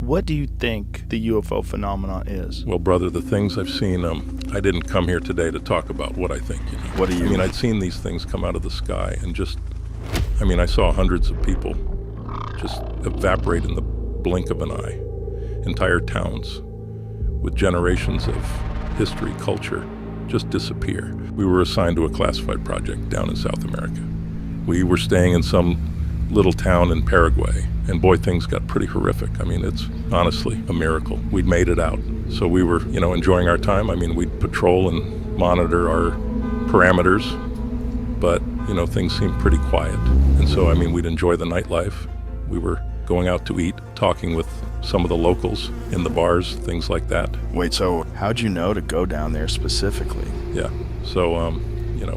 What do you think the UFO phenomenon is? Well, brother, the things I've seen, I didn't come here today to talk about what I think. What do you mean? I'd seen these things come out of the sky and I saw hundreds of people just evaporate in the blink of an eye. Entire towns with generations of history, culture, just disappear. We were assigned to a classified project down in South America. We were staying in some little town in Paraguay, and boy, things got pretty horrific. It's honestly a miracle. We'd made it out. So we were, enjoying our time. We'd patrol and monitor our parameters, but, things seemed pretty quiet. And so, we'd enjoy the nightlife. We were going out to eat, talking with some of the locals in the bars, things like that. Wait, so how'd you know to go down there specifically? Yeah. So,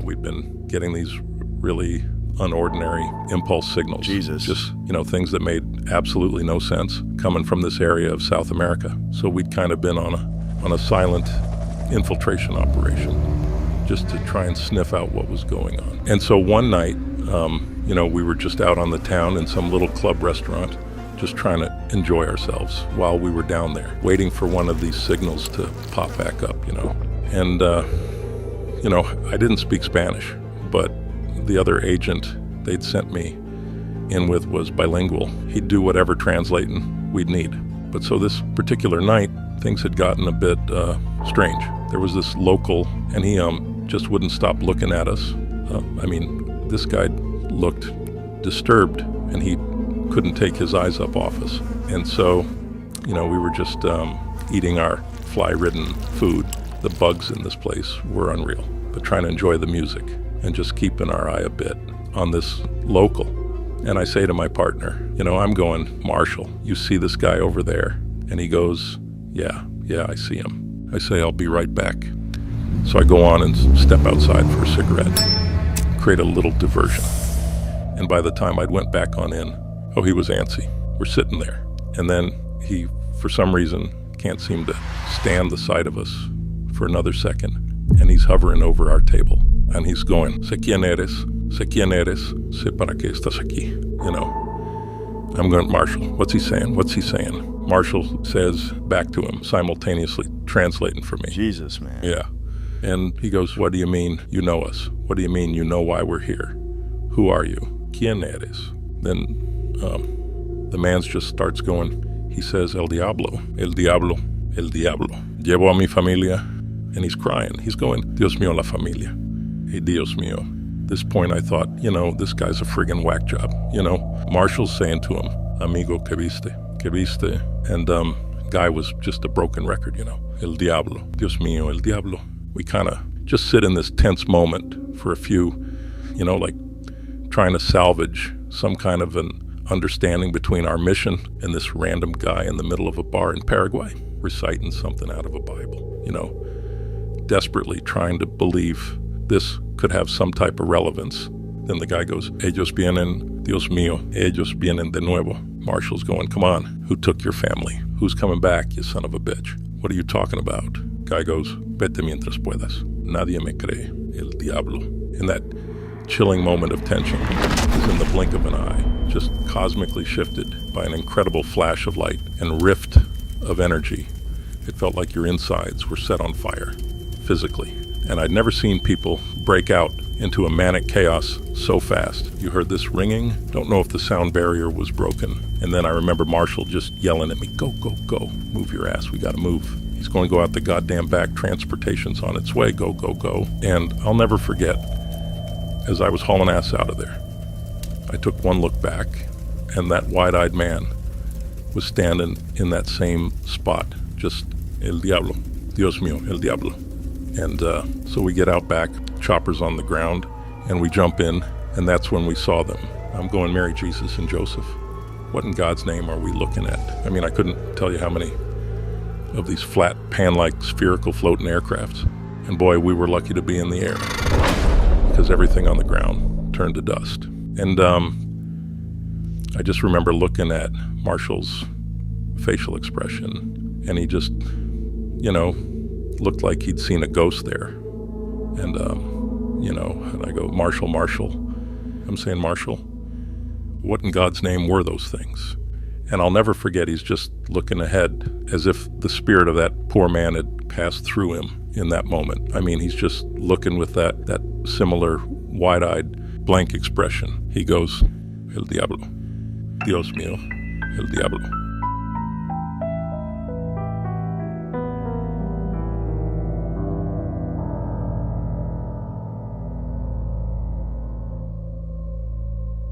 we'd been getting these really unordinary impulse signals. Jesus. Just, things that made absolutely no sense coming from this area of South America. So we'd kind of been on a silent infiltration operation just to try and sniff out what was going on. And so one night, we were just out on the town in some little club restaurant, just trying to enjoy ourselves while we were down there, waiting for one of these signals to pop back up, And, I didn't speak Spanish, but the other agent they'd sent me in with was bilingual. He'd do whatever translating we'd need. But so this particular night, things had gotten a bit strange. There was this local, and he just wouldn't stop looking at us. This guy looked disturbed, and he couldn't take his eyes up off us. And so, we were just eating our fly-ridden food. The bugs in this place were unreal, but trying to enjoy the music and just keeping our eye a bit on this local. And I say to my partner, I'm going, Marshall, you see this guy over there? And he goes, yeah, I see him. I say, I'll be right back. So I go on and step outside for a cigarette, create a little diversion. And by the time I'd went back on in, he was antsy. We're sitting there. And then he, for some reason, can't seem to stand the sight of us for another second. And he's hovering over our table. And he's going, sé quién eres, sé para qué estás aquí. I'm going, Marshall, what's he saying? Marshall says back to him, simultaneously translating for me. Jesus, man. Yeah. And he goes, what do you mean you know us? What do you mean you know why we're here? Who are you? ¿Quién eres? Then the man just starts going, he says, el diablo, el diablo, el diablo. Llevo a mi familia. And he's crying. He's going, Dios mío, la familia. Hey, Dios mío. At this point, I thought, this guy's a friggin' whack job. Marshall's saying to him, amigo, que viste? And guy was just a broken record, El diablo, Dios mío, el diablo. We kind of just sit in this tense moment for a few, like trying to salvage some kind of an understanding between our mission and this random guy in the middle of a bar in Paraguay, reciting something out of a Bible, desperately trying to believe this could have some type of relevance. Then the guy goes, ellos vienen, Dios mío, ellos vienen de nuevo. Marshall's going, come on, who took your family? Who's coming back, you son of a bitch? What are you talking about? Guy goes, vete mientras puedas. Nadie me cree, el diablo. In that chilling moment of tension is in the blink of an eye, just cosmically shifted by an incredible flash of light and rift of energy. It felt like your insides were set on fire, physically. And I'd never seen people break out into a manic chaos so fast. You heard this ringing, don't know if the sound barrier was broken. And then I remember Marshall just yelling at me, go, go, go, move your ass, we gotta move. He's going to go out the goddamn back, transportation's on its way, go, go, go. And I'll never forget, as I was hauling ass out of there, I took one look back, and that wide-eyed man was standing in that same spot, just el diablo, Dios mío, el diablo. And so we get out back, choppers on the ground, and we jump in, and that's when we saw them. I'm going, Mary, Jesus, and Joseph. What in God's name are we looking at? I couldn't tell you how many of these flat, pan-like, spherical floating aircrafts. And boy, we were lucky to be in the air, because everything on the ground turned to dust. And I just remember looking at Marshall's facial expression, and he just, looked like he'd seen a ghost there. And, and I go, Marshall. I'm saying, Marshall, what in God's name were those things? And I'll never forget, he's just looking ahead as if the spirit of that poor man had passed through him in that moment. I mean, he's just looking with that similar wide-eyed, blank expression. He goes, El diablo, Dios mío, el diablo.